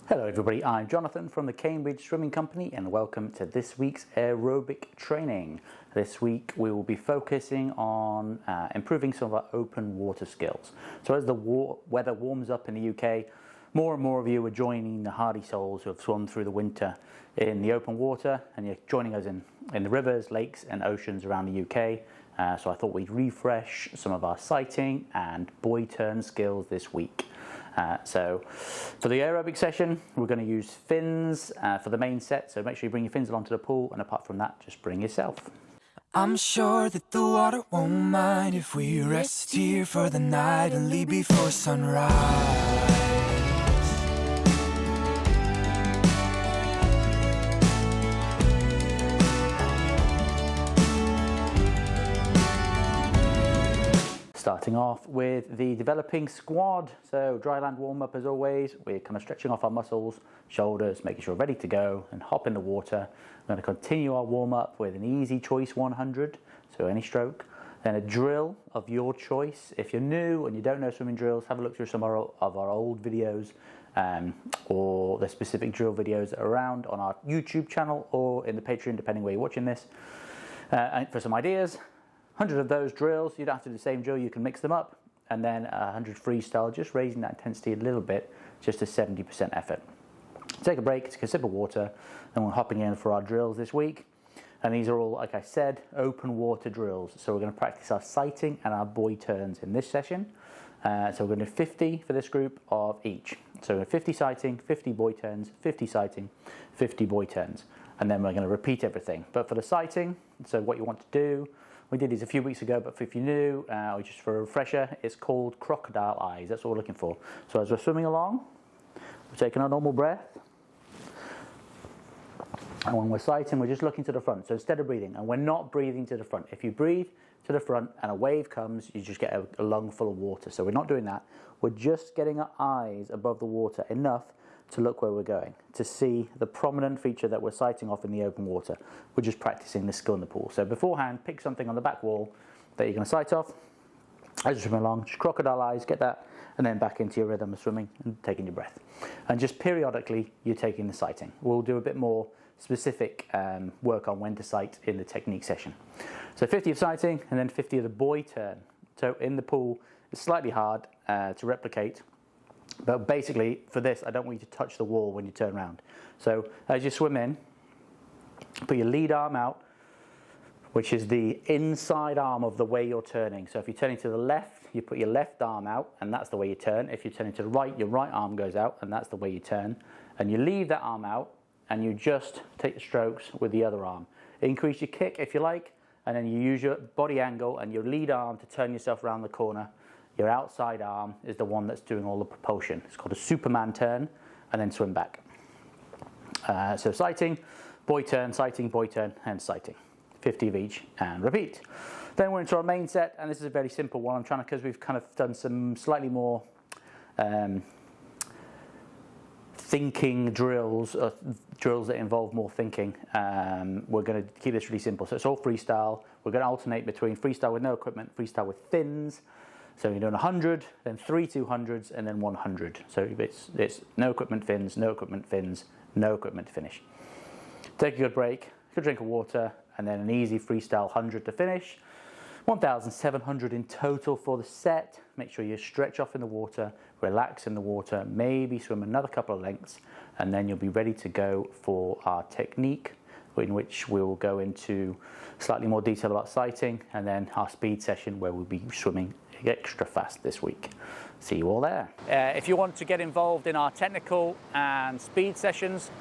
Hello everybody, I'm Jonathan from the Cambridge Swimming Company and welcome to this week's aerobic training. This week we will be focusing on improving some of our open water skills. So as the weather warms up in the UK, more and more of you are joining the hardy souls who have swum through the winter in the open water, and you're joining us in the rivers, lakes and oceans around the UK. So I thought we'd refresh some of our sighting and buoy turn skills this week. So for the aerobic session, we're going to use fins for the main set. So make sure you bring your fins along to the pool, and apart from that, just bring yourself. I'm sure that the water won't mind if we rest here for the night and leave before sunrise. Starting off with the developing squad. So dry land warm up as always. We're kind of stretching off our muscles, shoulders, making sure we're ready to go and hop in the water. We're going to continue our warm up with an easy choice 100, so any stroke. Then a drill of your choice. If you're new and you don't know swimming drills, have a look through some of our old videos or the specific drill videos that are around on our YouTube channel or in the Patreon, depending where you're watching this, and for some ideas. 100 of those drills, you don't have to do the same drill, you can mix them up, and then 100 freestyle, just raising that intensity a little bit, just to 70% effort. Take a break, take a sip of water, and we're hopping in for our drills this week. And these are all, like I said, open water drills. So we're going to practice our sighting and our buoy turns in this session. So we're going to do 50 for this group of each. So 50 sighting, 50 buoy turns, 50 sighting, 50 buoy turns. And then we're going to repeat everything. But for the sighting, so what you want to do, we did these a few weeks ago, but if you're new, or just for a refresher, it's called crocodile eyes. That's what we're looking for. So as we're swimming along, we're taking a normal breath. And when we're sighting, we're just looking to the front. So instead of breathing, and we're not breathing to the front. If you breathe to the front and a wave comes, you just get a lung full of water. So we're not doing that. We're just getting our eyes above the water enough to look where we're going, to see the prominent feature that we're sighting off in the open water. We're just practicing this skill in the pool. So beforehand, pick something on the back wall that you're going to sight off. As you're swimming along, just crocodile eyes, get that, and then back into your rhythm of swimming and taking your breath. And just periodically, you're taking the sighting. We'll do a bit more specific work on when to sight in the technique session. So 50 of sighting, and then 50 of the buoy turn. So in the pool, it's slightly hard to replicate. But basically, for this, I don't want you to touch the wall when you turn around. So as you swim in, put your lead arm out, which is the inside arm of the way you're turning. So if you're turning to the left, you put your left arm out, and that's the way you turn. If you're turning to the right, your right arm goes out, and that's the way you turn. And you leave that arm out, and you just take the strokes with the other arm. Increase your kick if you like, and then you use your body angle and your lead arm to turn yourself around the corner. Your outside arm is the one that's doing all the propulsion. It's called a Superman turn, and then swim back. So sighting, buoy turn, and sighting. 50 of each, and repeat. Then we're into our main set, and this is a very simple one. I'm trying to, because we've kind of done some slightly more thinking drills, drills that involve more thinking. We're going to keep this really simple. So it's all freestyle. We're going to alternate between freestyle with no equipment, freestyle with fins. So you're doing 100, then 3 200s, and then 100. So it's no equipment fins, no equipment fins, no equipment to finish. Take a good break, good drink of water, and then an easy freestyle 100 to finish. 1,700 in total for the set. Make sure you stretch off in the water, relax in the water, maybe swim another couple of lengths, and then you'll be ready to go for our technique, in which we'll go into slightly more detail about sighting, and then our speed session where we'll be swimming extra fast this week. See you all there. If you want to get involved in our technical and speed sessions,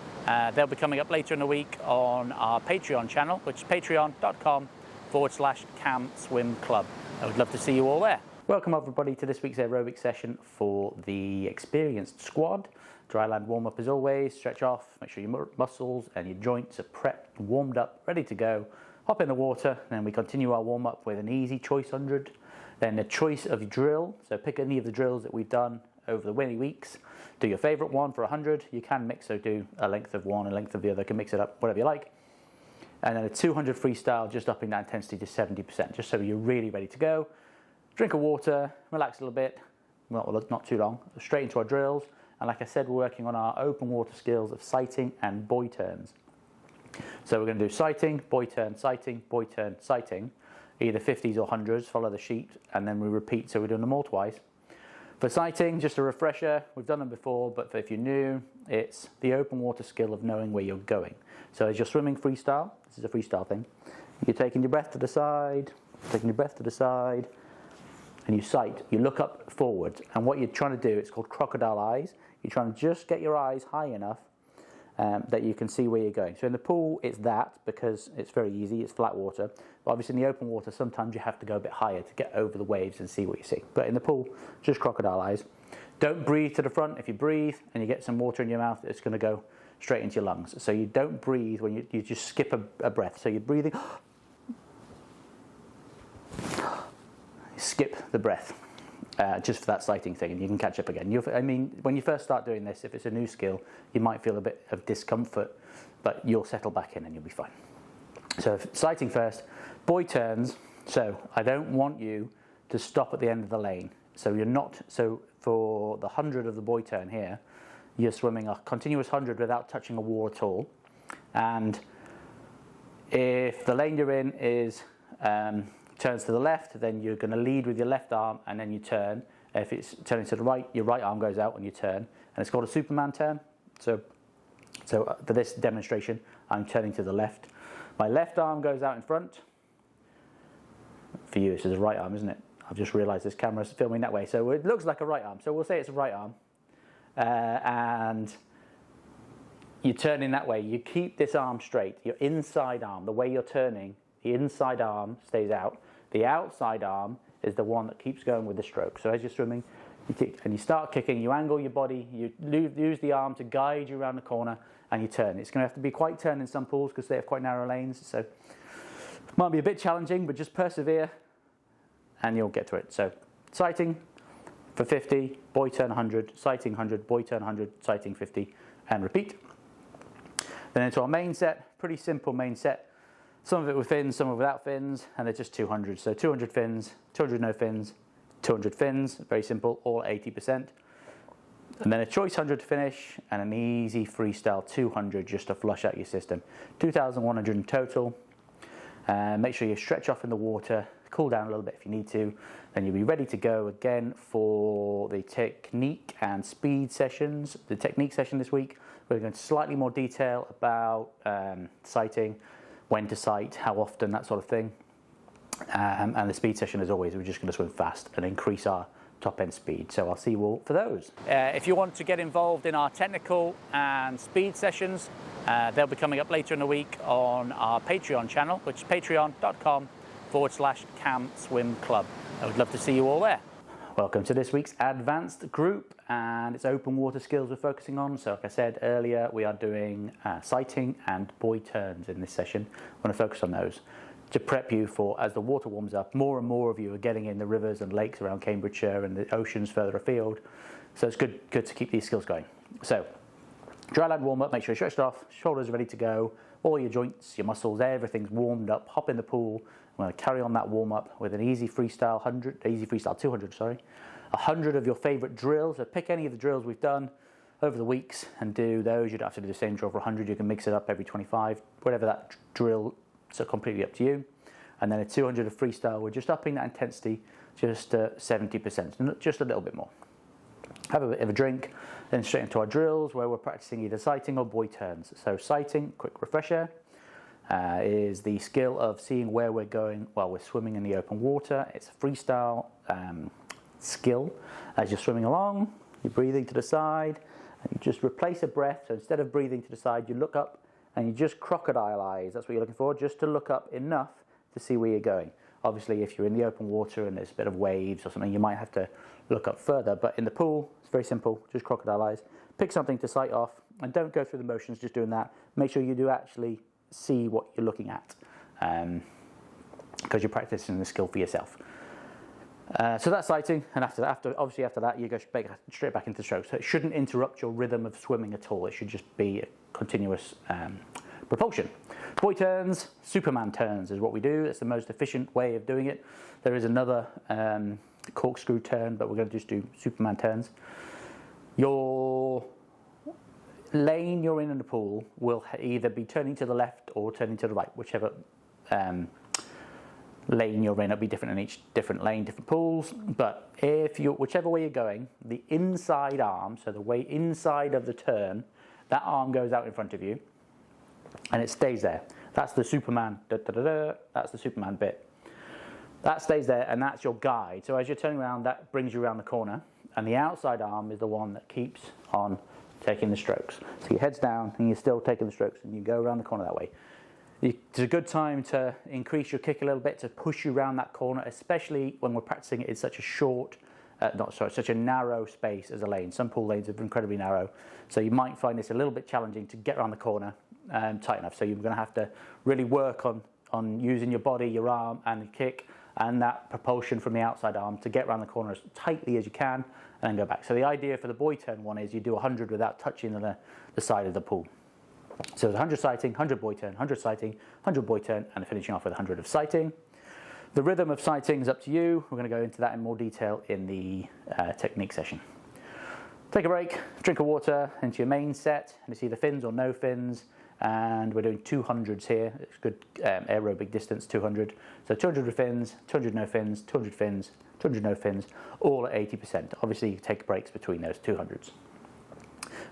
they'll be coming up later in the week on our Patreon channel, which is patreon.com/Camswim Club. I would love to see you all there. Welcome everybody to this week's aerobic session for the experienced squad. Dry land warm up as always, stretch off, make sure your muscles and your joints are prepped, warmed up, ready to go. Hop in the water, then we continue our warm up with an easy choice 100. Then a choice of drill, so pick any of the drills that we've done over the many weeks. Do your favourite one for 100. You can mix, so do a length of one, a length of the other, you can mix it up, whatever you like. And then a 200 freestyle, just upping that intensity to 70%, just so you're really ready to go. Drink of water, relax a little bit, not too long, straight into our drills, And like I said, we're working on our open water skills of sighting and buoy turns. So we're going to do sighting, buoy turn, sighting, buoy turn, sighting, either 50s or 100s, follow the sheet, and then we repeat, so we're doing them all twice. For sighting, just a refresher, we've done them before, but if you're new, it's the open water skill of knowing where you're going. So as you're swimming freestyle, this is a freestyle thing, you're taking your breath to the side, taking your breath to the side, and you sight, you look up forward, and what you're trying to do, it's called crocodile eyes. You're trying to just get your eyes high enough that you can see where you're going. So in the pool, it's that, because it's very easy, it's flat water. But obviously in the open water, sometimes you have to go a bit higher to get over the waves and see what you see. But in the pool, just crocodile eyes. Don't breathe to the front. If you breathe and you get some water in your mouth, it's going to go straight into your lungs. So you don't breathe when you just skip a breath. So you're breathing, skip the breath. Just for that sighting thing, and you can catch up again. I mean, when you first start doing this, if it's a new skill, you might feel a bit of discomfort, but you'll settle back in and you'll be fine. So sighting first, buoy turns. So I don't want you to stop at the end of the lane. So you're not, so for the 100 of the buoy turn here, you're swimming a continuous 100 without touching a wall at all. And if the lane you're in is turns to the left, then you're going to lead with your left arm and then you turn. If it's turning to the right, your right arm goes out and you turn. And it's called a Superman turn. So for this demonstration, I'm turning to the left. My left arm goes out in front. For you, this is a right arm, isn't it? I've just realised this camera's filming that way. So it looks like a right arm. So we'll say it's a right arm. And you turn in that way. You keep this arm straight. Your inside arm, the way you're turning, the inside arm stays out. The outside arm is the one that keeps going with the stroke. So as you're swimming, you kick, and you start kicking, you angle your body, you use the arm to guide you around the corner, and you turn. It's going to have to be quite turn in some pools because they have quite narrow lanes. So it might be a bit challenging, but just persevere, and you'll get to it. So sighting for 50, buoy turn 100, sighting 100, buoy turn 100, sighting 50, and repeat. Then into our main set, pretty simple main set. Some of it with fins, some of it without fins, and they're just 200. So 200 fins, 200 no fins, 200 fins, very simple, all 80%. And then a choice 100 to finish, and an easy freestyle 200 just to flush out your system. 2,100 in total. Make sure you stretch off in the water, cool down a little bit if you need to, then you'll be ready to go again for the technique and speed sessions. The technique session this week, we're going into slightly more detail about sighting, when to sight, how often, that sort of thing. And the speed session, as always, we're just going to swim fast and increase our top end speed. So I'll see you all for those. If you want to get involved in our technical and speed sessions, they'll be coming up later in the week on our Patreon channel, which is patreon.com/Camswim Club. I would love to see you all there. Welcome to this week's advanced group, and it's open water skills we're focusing on. So like I said earlier, we are doing sighting and buoy turns in this session. I'm going to focus on those to prep you for, as the water warms up, more and more of you are getting in the rivers and lakes around Cambridgeshire and the oceans further afield. So it's good to keep these skills going. So dry land warm up, make sure you're stretched off, shoulders ready to go, all your joints, your muscles, everything's warmed up. Hop in the pool. I'm going to carry on that warm-up with an easy freestyle 200, sorry. 100 of your favourite drills. So pick any of the drills we've done over the weeks and do those. You don't have to do the same drill for 100. You can mix it up every 25, whatever that drill, so completely up to you. And then a 200 of freestyle. We're just upping that intensity just to 70%, just a little bit more. Have a bit of a drink, then straight into our drills where we're practicing either sighting or buoy turns. So sighting, quick refresher. Is the skill of seeing where we're going while we're swimming in the open water. It's a freestyle skill. As you're swimming along, you're breathing to the side, and you just replace a breath. So instead of breathing to the side, you look up and you just crocodile eyes. That's what you're looking for, just to look up enough to see where you're going. Obviously, if you're in the open water and there's a bit of waves or something, you might have to look up further. But in the pool, it's very simple, just crocodile eyes. Pick something to sight off, and don't go through the motions just doing that. Make sure you do actually see what you're looking at, because you're practicing the skill for yourself. So that's sighting, and after that you go straight back into stroke. So it shouldn't interrupt your rhythm of swimming at all. It should just be a continuous propulsion. Buoy turns, Superman turns is what we do. It's the most efficient way of doing it. There is another corkscrew turn, but we're going to just do Superman turns. Your lane you're in the pool will either be turning to the left or turning to the right, whichever lane you're in. It'll be different in each different lane, different pools. But if you, whichever way you're going, the inside arm, so the way inside of the turn, that arm goes out in front of you, and it stays there. That's the Superman. That's the Superman bit. That stays there, and that's your guide. So as you're turning around, that brings you around the corner, and the outside arm is the one that keeps on taking the strokes. So your head's down, and you're still taking the strokes, and you go around the corner that way. It's a good time to increase your kick a little bit to push you around that corner, especially when we're practicing it in such a such a narrow space as a lane. Some pool lanes are incredibly narrow, so you might find this a little bit challenging to get around the corner tight enough. So you're going to have to really work on using your body, your arm, and the kick, and that propulsion from the outside arm to get around the corner as tightly as you can, and then go back. So the idea for the buoy turn one is you do 100 without touching the side of the pool. So it's 100 sighting, 100 buoy turn, 100 sighting, 100 buoy turn, and finishing off with 100 of sighting. The rhythm of sighting is up to you. We're going to go into that in more detail in the technique session. Take a break, drink of water into your main set, and it's either fins or no fins, and we're doing 200s here. It's good aerobic distance, 200. So 200 with fins, 200 no fins, 200 fins, 200 no fins, all at 80%. Obviously you take breaks between those 200s.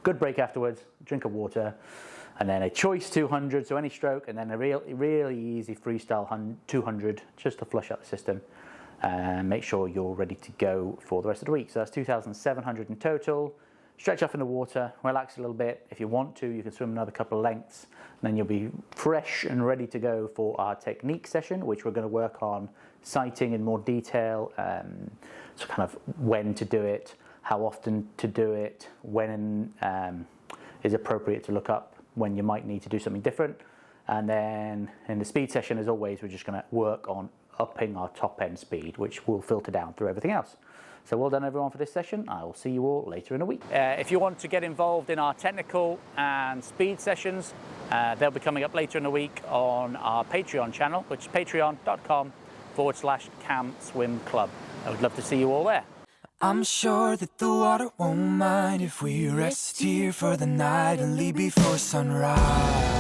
Good break afterwards, drink of water, and then a choice 200, so any stroke, and then a really easy freestyle 200 just to flush out the system and make sure you're ready to go for the rest of the week. So that's 2,700 in total. Stretch off in the water, relax a little bit. If you want to, you can swim another couple of lengths, and then you'll be fresh and ready to go for our technique session, which we're going to work on sighting in more detail, so kind of when to do it, how often to do it, when is appropriate to look up, when you might need to do something different. And then in the speed session, as always, we're just going to work on upping our top end speed, which will filter down through everything else. So well done everyone for this session. I will see you all later in the week. If you want to get involved in our technical and speed sessions, they'll be coming up later in the week on our Patreon channel, which is patreon.com/Camswim Club. I would love to see you all there. I'm sure that the water won't mind if we rest here for the night and leave before sunrise.